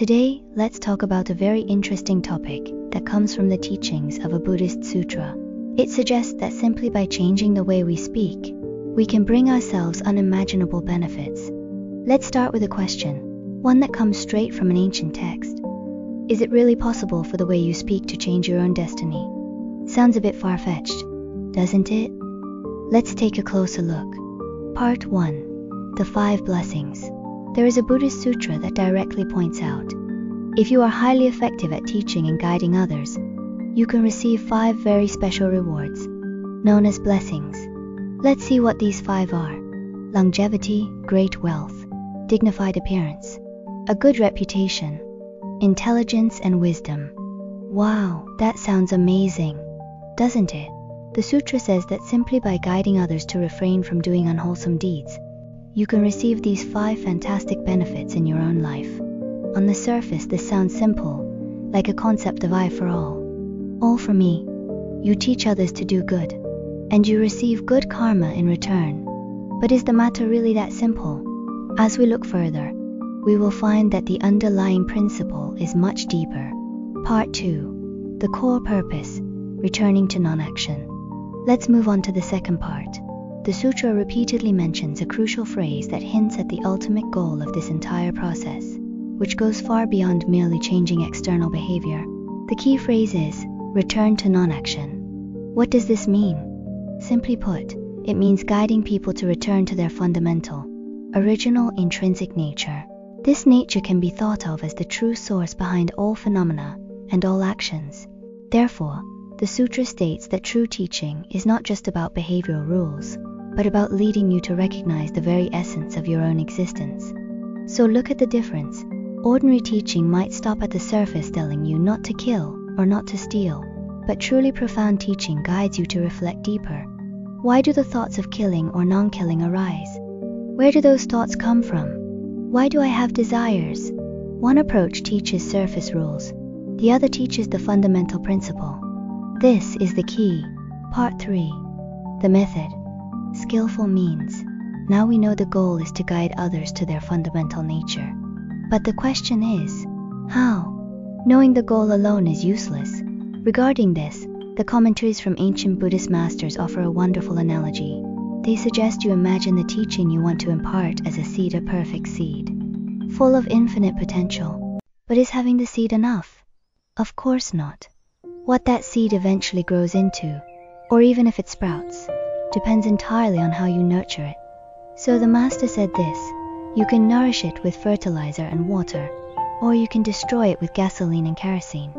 Today, let's talk about a very interesting topic that comes from the teachings of a Buddhist sutra. It suggests that simply by changing the way we speak, we can bring ourselves unimaginable benefits. Let's start with a question, one that comes straight from an ancient text. Is it really possible for the way you speak to change your own destiny? Sounds a bit far-fetched, doesn't it? Let's take a closer look. Part 1. The 5 Blessings. There is a Buddhist sutra that directly points out, if you are highly effective at teaching and guiding others, you can receive 5 very special rewards, known as blessings. Let's see what these 5 are. Longevity, great wealth, dignified appearance, a good reputation, intelligence and wisdom. Wow, that sounds amazing, doesn't it? The sutra says that simply by guiding others to refrain from doing unwholesome deeds, you can receive these 5 fantastic benefits in your own life. On the surface, this sounds simple, like a concept of eye for all. All for me. You teach others to do good, and you receive good karma in return. But is the matter really that simple? As we look further, we will find that the underlying principle is much deeper. Part 2. The core purpose, returning to non-action. Let's move on to the second part. The sutra repeatedly mentions a crucial phrase that hints at the ultimate goal of this entire process, which goes far beyond merely changing external behavior. The key phrase is, return to non-action. What does this mean? Simply put, it means guiding people to return to their fundamental, original intrinsic nature. This nature can be thought of as the true source behind all phenomena and all actions. Therefore, the sutra states that true teaching is not just about behavioral rules, but about leading you to recognize the very essence of your own existence. So look at the difference. Ordinary teaching might stop at the surface telling you not to kill or not to steal, but truly profound teaching guides you to reflect deeper. Why do the thoughts of killing or non-killing arise? Where do those thoughts come from? Why do I have desires? One approach teaches surface rules, the other teaches the fundamental principle. This is the key. Part 3. The method. Skillful means. Now we know the goal is to guide others to their fundamental nature. But the question is, how? Knowing the goal alone is useless. Regarding this, the commentaries from ancient Buddhist masters offer a wonderful analogy. They suggest you imagine the teaching you want to impart as a seed, a perfect seed, full of infinite potential. But is having the seed enough? Of course not. What that seed eventually grows into, or even if it sprouts, depends entirely on how you nurture it. So the master said this, you can nourish it with fertilizer and water, or you can destroy it with gasoline and kerosene.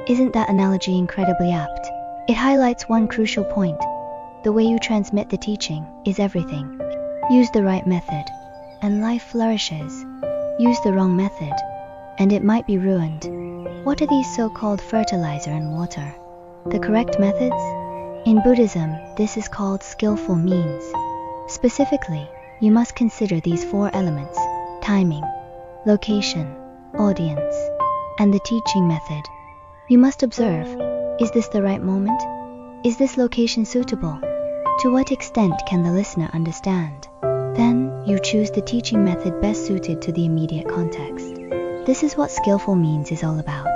Isn't that analogy incredibly apt? It highlights one crucial point. The way you transmit the teaching is everything. Use the right method, and life flourishes. Use the wrong method, and it might be ruined. What are these so-called fertilizer and water? The correct methods? In Buddhism, this is called skillful means. Specifically, you must consider these 4 elements: timing, location, audience, and the teaching method. You must observe, is this the right moment? Is this location suitable? To what extent can the listener understand? Then, you choose the teaching method best suited to the immediate context. This is what skillful means is all about.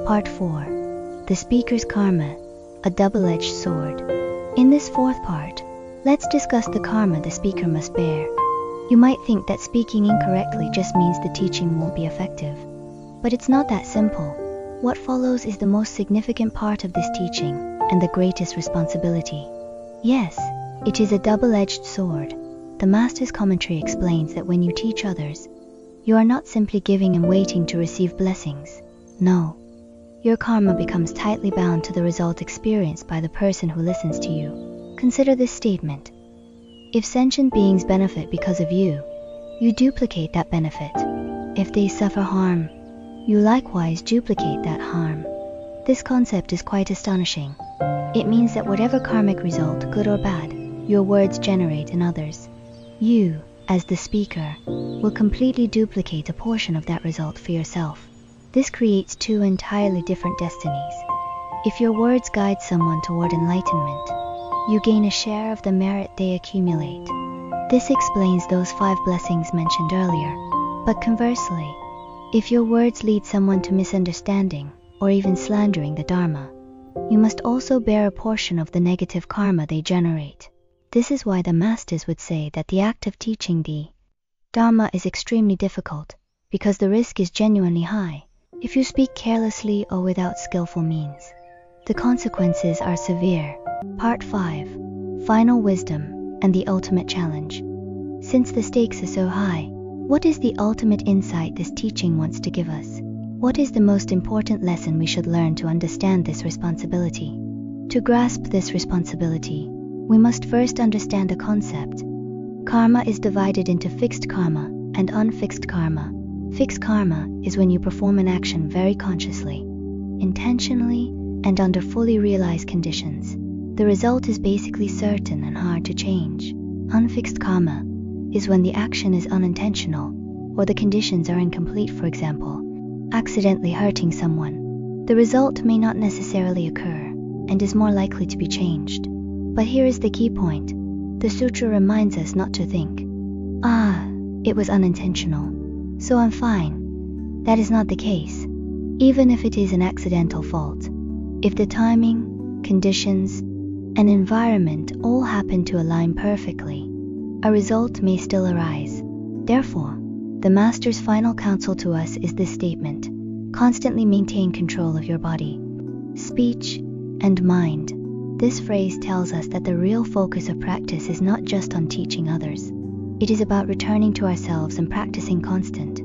Part 4. The speaker's karma, a double-edged sword. In this 4th part, let's discuss the karma the speaker must bear. You might think that speaking incorrectly just means the teaching won't be effective. But it's not that simple. What follows is the most significant part of this teaching, and the greatest responsibility. Yes, it is a double-edged sword. The Master's commentary explains that when you teach others, you are not simply giving and waiting to receive blessings. No. Your karma becomes tightly bound to the result experienced by the person who listens to you. Consider this statement. If sentient beings benefit because of you, you duplicate that benefit. If they suffer harm, you likewise duplicate that harm. This concept is quite astonishing. It means that whatever karmic result, good or bad, your words generate in others, you, as the speaker, will completely duplicate a portion of that result for yourself. This creates 2 entirely different destinies. If your words guide someone toward enlightenment, you gain a share of the merit they accumulate. This explains those 5 blessings mentioned earlier. But conversely, If your words lead someone to misunderstanding or even slandering the Dharma, you must also bear a portion of the negative karma they generate. This is why the masters would say that the act of teaching the Dharma is extremely difficult, because the risk is genuinely high. If you speak carelessly or without skillful means, the consequences are severe. Part 5. Final Wisdom and the Ultimate Challenge. Since the stakes are so high, what is the ultimate insight this teaching wants to give us? What is the most important lesson we should learn to understand this responsibility? To grasp this responsibility, we must first understand a concept. Karma is divided into fixed karma and unfixed karma. Fixed karma is when you perform an action very consciously, intentionally, and under fully realized conditions. The result is basically certain and hard to change. Unfixed karma is when the action is unintentional or the conditions are incomplete, for example, accidentally hurting someone. The result may not necessarily occur and is more likely to be changed. But here is the key point. The sutra reminds us not to think, it was unintentional, so I'm fine. That is not the case. Even if it is an accidental fault, if the timing, conditions, and environment all happen to align perfectly, a result may still arise. Therefore, the Master's final counsel to us is this statement: constantly maintain control of your body, speech, and mind. This phrase tells us that the real focus of practice is not just on teaching others. It is about returning to ourselves and practicing constant,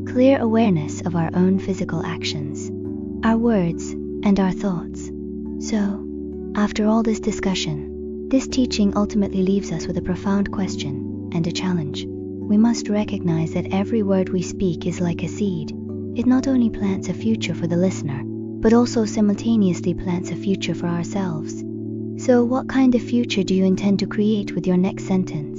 clear awareness of our own physical actions, our words, and our thoughts. So, after all this discussion, this teaching ultimately leaves us with a profound question and a challenge. We must recognize that every word we speak is like a seed. It not only plants a future for the listener, but also simultaneously plants a future for ourselves. So what kind of future do you intend to create with your next sentence?